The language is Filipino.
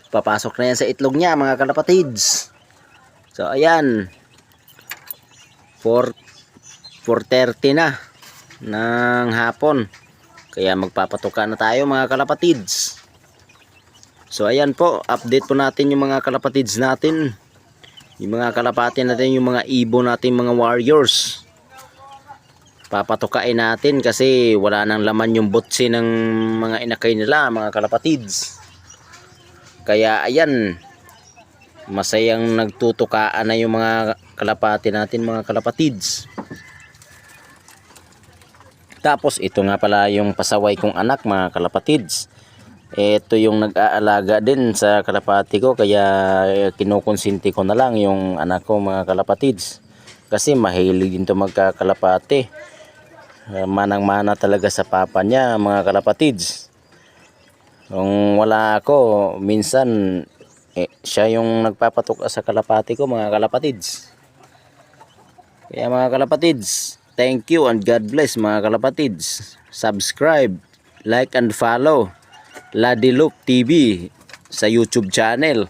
Papasok na yan sa itlog niya mga kalapatids. So ayan, 4:30 na ng hapon, kaya magpapatuka na tayo mga kalapatids. So ayan po, update po natin yung mga kalapatids natin, yung mga kalapati natin, yung mga ibon natin, mga warriors. Papatukain natin kasi wala nang laman yung butsi ng mga inakay nila mga kalapatids. Kaya ayan, masayang nagtutukaan na yung mga kalapati natin mga kalapatids. Tapos ito nga pala yung pasaway kong anak mga kalapatids. Ito yung nag-aalaga din sa kalapati ko, kaya kinukonsinti ko na lang yung anak ko mga kalapatids. Kasi mahilig din to magkakalapati. Manang-mana talaga sa papa niya mga kalapatids. Kung wala ako, minsan siya yung nagpapatuka sa kalapati ko mga kalapatids. Kaya mga kalapatids, thank you and God bless mga kalapatids. Subscribe, like and follow Ladiloop TV sa YouTube channel.